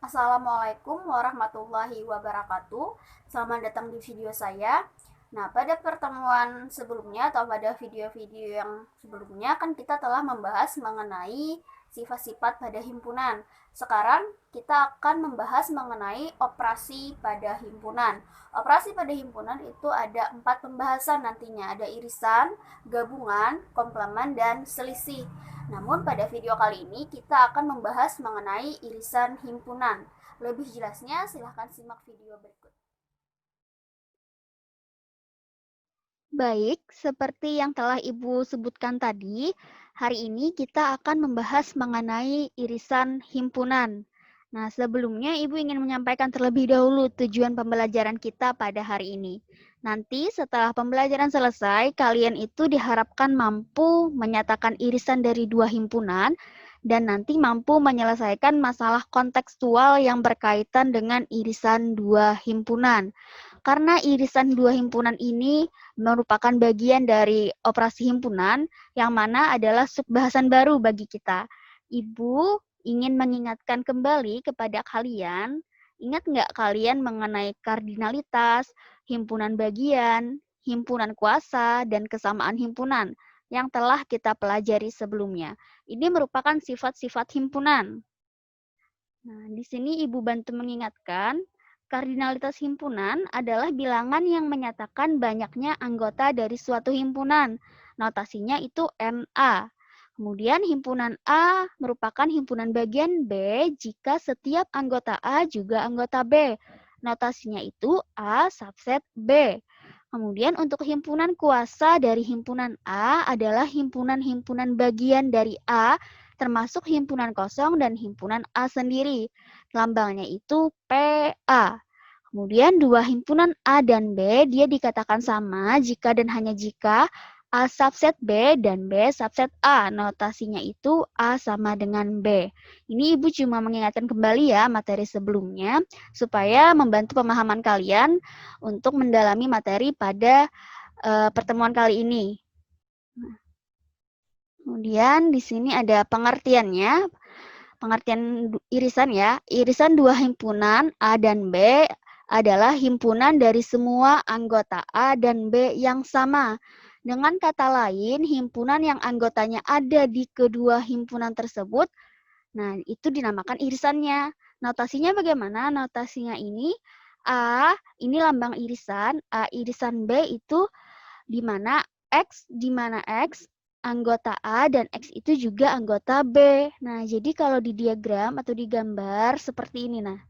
Assalamualaikum warahmatullahi wabarakatuh. Selamat datang di video saya. Nah, pada pertemuan sebelumnya atau pada video-video yang sebelumnya kan kita telah membahas mengenai sifat-sifat pada himpunan. Sekarang kita akan membahas mengenai operasi pada himpunan. Operasi pada himpunan itu ada 4 pembahasan nantinya. Ada irisan, gabungan, komplement, dan selisih. Namun pada video kali ini kita akan membahas mengenai irisan himpunan. Lebih jelasnya silahkan simak video berikut. Baik, seperti yang telah Ibu sebutkan tadi, hari ini kita akan membahas mengenai irisan himpunan. Nah, sebelumnya Ibu ingin menyampaikan terlebih dahulu tujuan pembelajaran kita pada hari ini. Nanti setelah pembelajaran selesai, kalian itu diharapkan mampu menyatakan irisan dari dua himpunan dan nanti mampu menyelesaikan masalah kontekstual yang berkaitan dengan irisan dua himpunan. Karena irisan dua himpunan ini merupakan bagian dari operasi himpunan yang mana adalah subbahasan baru bagi kita. Ibu ingin mengingatkan kembali kepada kalian, ingat nggak kalian mengenai kardinalitas, himpunan bagian, himpunan kuasa, dan kesamaan himpunan yang telah kita pelajari sebelumnya. Ini merupakan sifat-sifat himpunan. Nah, di sini Ibu bantu mengingatkan, kardinalitas himpunan adalah bilangan yang menyatakan banyaknya anggota dari suatu himpunan. Notasinya itu NA. Kemudian himpunan A merupakan himpunan bagian B jika setiap anggota A juga anggota B. Notasinya itu A subset B. Kemudian untuk himpunan kuasa dari himpunan A adalah himpunan-himpunan bagian dari A termasuk himpunan kosong dan himpunan A sendiri. Lambangnya itu PA. Kemudian dua himpunan A dan B dia dikatakan sama jika dan hanya jika A subset B dan B subset A. Notasinya itu A sama dengan B. Ini Ibu cuma mengingatkan kembali ya materi sebelumnya supaya membantu pemahaman kalian untuk mendalami materi pada pertemuan kali ini. Kemudian di sini ada pengertiannya. Pengertian irisan ya. Irisan dua himpunan A dan B adalah himpunan dari semua anggota A dan B yang sama. Dengan kata lain, himpunan yang anggotanya ada di kedua himpunan tersebut, nah itu dinamakan irisannya. Notasinya bagaimana? Notasinya ini A, ini lambang irisan, A irisan B itu di mana X anggota A dan X itu juga anggota B. Nah, jadi kalau di diagram atau di gambar seperti ini Nah,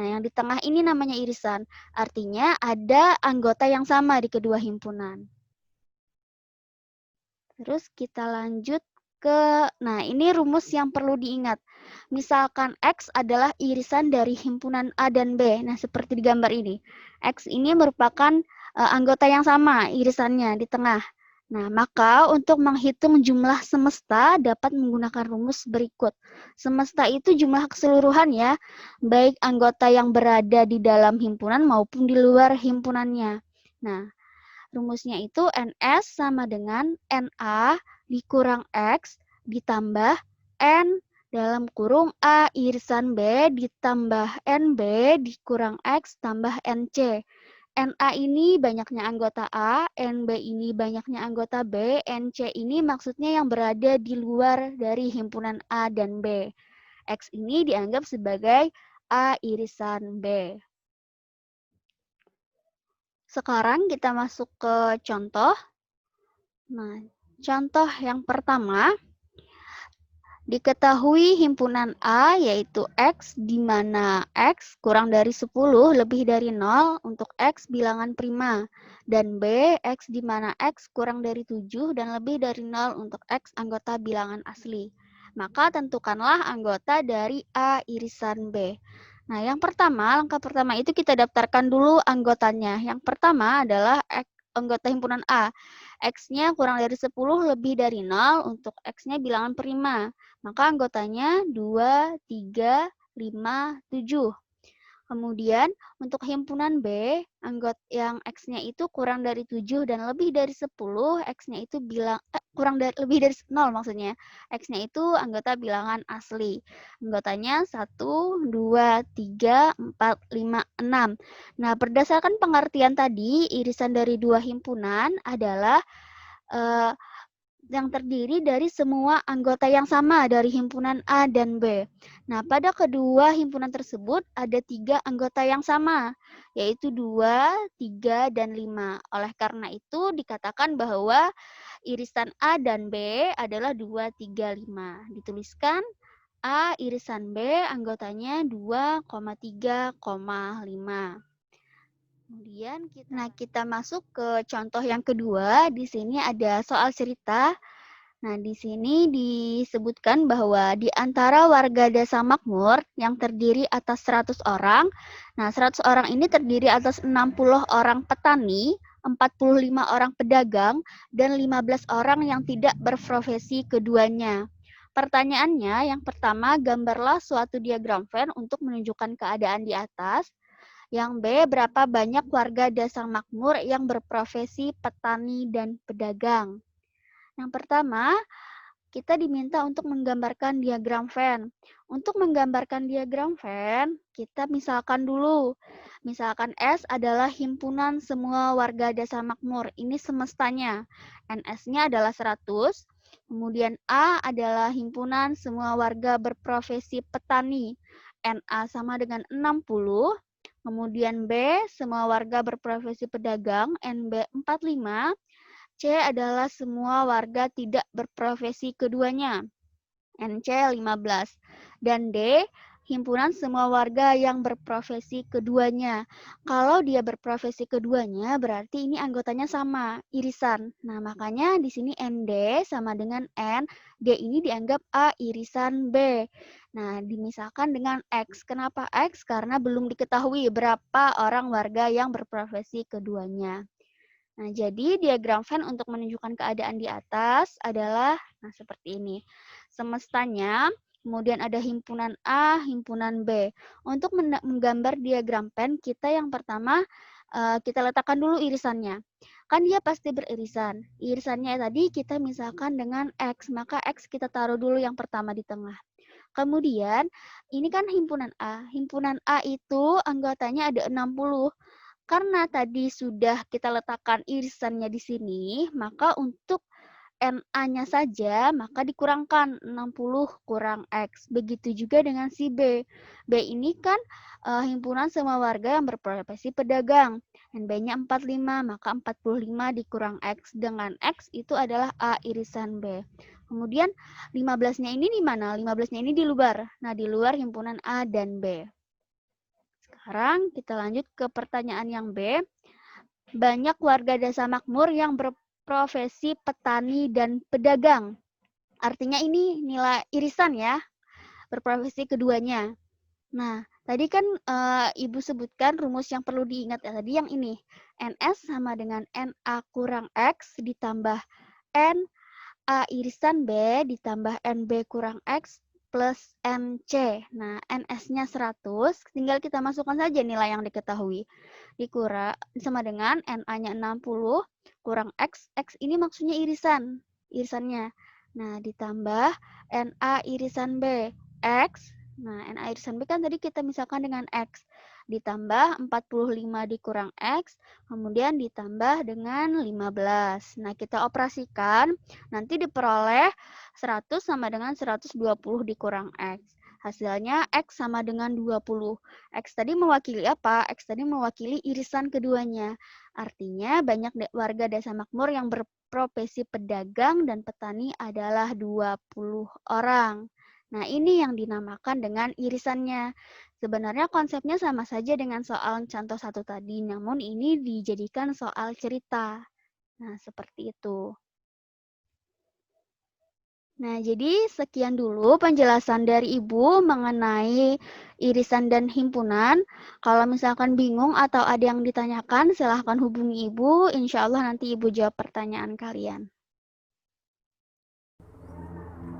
yang di tengah ini namanya irisan. Artinya ada anggota yang sama di kedua himpunan. Terus kita lanjut nah ini rumus yang perlu diingat. Misalkan X adalah irisan dari himpunan A dan B. Nah, seperti di gambar ini. X ini merupakan anggota yang sama irisannya di tengah. Nah, maka untuk menghitung jumlah semesta dapat menggunakan rumus berikut. Semesta itu jumlah keseluruhan ya, baik anggota yang berada di dalam himpunan maupun di luar himpunannya. Nah, rumusnya itu NS sama dengan NA dikurang X ditambah N dalam kurung A irisan B ditambah NB dikurang X tambah NC. NA ini banyaknya anggota A, NB ini banyaknya anggota B, NC ini maksudnya yang berada di luar dari himpunan A dan B. X ini dianggap sebagai A irisan B. Sekarang kita masuk ke contoh. Nah, contoh yang pertama, diketahui himpunan A yaitu X di mana X kurang dari 10 lebih dari 0 untuk X bilangan prima dan B X di mana X kurang dari 7 dan lebih dari 0 untuk X anggota bilangan asli. Maka tentukanlah anggota dari A irisan B. Nah, yang pertama, langkah pertama itu kita daftarkan dulu anggotanya. Yang pertama adalah anggota himpunan A. X-nya kurang dari 10 lebih dari 0, untuk X-nya bilangan prima. Maka anggotanya 2, 3, 5, 7. Kemudian untuk himpunan B, anggota yang X-nya itu kurang dari 7 dan lebih dari 10, X-nya itu lebih dari 0 maksudnya. X-nya itu anggota bilangan asli. Anggotanya 1, 2, 3, 4, 5, 6. Nah, berdasarkan pengertian tadi, irisan dari dua himpunan adalah yang terdiri dari semua anggota yang sama dari himpunan A dan B. Nah, pada kedua himpunan tersebut ada 3 anggota yang sama, yaitu 2, 3, dan 5. Oleh karena itu dikatakan bahwa irisan A dan B adalah 2, 3, 5. Dituliskan A irisan B anggotanya 2, 3, 5. Kemudian kita masuk ke contoh yang kedua. Di sini ada soal cerita. Nah, di sini disebutkan bahwa di antara warga desa makmur yang terdiri atas 100 orang, nah 100 orang ini terdiri atas 60 orang petani, 45 orang pedagang, dan 15 orang yang tidak berprofesi keduanya. Pertanyaannya, yang pertama, gambarlah suatu diagram Venn untuk menunjukkan keadaan di atas. Yang B, berapa banyak warga desa makmur yang berprofesi petani dan pedagang? Yang pertama, kita diminta untuk menggambarkan diagram Venn. Untuk menggambarkan diagram Venn, kita misalkan dulu. Misalkan S adalah himpunan semua warga desa makmur. Ini semestanya. NS-nya adalah 100. Kemudian A adalah himpunan semua warga berprofesi petani. NA sama dengan 60. Kemudian B, semua warga berprofesi pedagang, NB 45. C adalah semua warga tidak berprofesi keduanya, NC 15. Dan D, himpunan semua warga yang berprofesi keduanya. Kalau dia berprofesi keduanya, berarti ini anggotanya sama, irisan. Nah, makanya di sini ND sama dengan N, D ini dianggap A irisan B. Nah, dimisalkan dengan X. Kenapa X? Karena belum diketahui berapa orang warga yang berprofesi keduanya. Nah, jadi diagram Venn untuk menunjukkan keadaan di atas adalah seperti ini. Semestanya, kemudian ada himpunan A, himpunan B. Untuk menggambar diagram Venn, kita yang pertama kita letakkan dulu irisannya. Kan dia pasti beririsan. Irisannya tadi kita misalkan dengan X, maka X kita taruh dulu yang pertama di tengah. Kemudian, ini kan himpunan A. Himpunan A itu anggotanya ada 60. Karena tadi sudah kita letakkan irisannya di sini, maka untuk NA-nya saja, maka dikurangkan 60 kurang X. Begitu juga dengan si B. B ini kan himpunan semua warga yang berprofesi pedagang. NB-nya 45, maka 45 dikurang X. Dengan X itu adalah A irisan B. Kemudian 15-nya ini di mana? 15-nya ini di luar. Nah, di luar himpunan A dan B. Sekarang kita lanjut ke pertanyaan yang B. Banyak warga desa makmur yang berprofesi petani dan pedagang. Artinya ini nilai irisan ya, berprofesi keduanya. Nah, tadi kan Ibu sebutkan rumus yang perlu diingat ya, tadi yang ini. NS sama dengan NA kurang X ditambah NA irisan B ditambah NB kurang X plus NC. Nah, NS-nya 100, tinggal kita masukkan saja nilai yang diketahui. Dikurang sama dengan NA-nya 60 kurang X. X ini maksudnya irisannya. Nah, ditambah NA irisan B, X. Nah, NA irisan B kan tadi kita misalkan dengan X. Ditambah 45 dikurang X, kemudian ditambah dengan 15. Nah, kita operasikan, nanti diperoleh 100 sama dengan 120 dikurang X. Hasilnya X sama dengan 20. X tadi mewakili apa? X tadi mewakili irisan keduanya. Artinya banyak warga desa makmur yang berprofesi pedagang dan petani adalah 20 orang. Nah, ini yang dinamakan dengan irisannya. Sebenarnya konsepnya sama saja dengan soal contoh 1 tadi, namun ini dijadikan soal cerita. Nah, seperti itu. Nah, jadi sekian dulu penjelasan dari Ibu mengenai irisan dan himpunan. Kalau misalkan bingung atau ada yang ditanyakan, silahkan hubungi Ibu. Insya Allah nanti Ibu jawab pertanyaan kalian.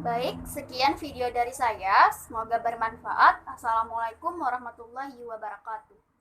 Baik, sekian video dari saya. Semoga bermanfaat. Assalamualaikum warahmatullahi wabarakatuh.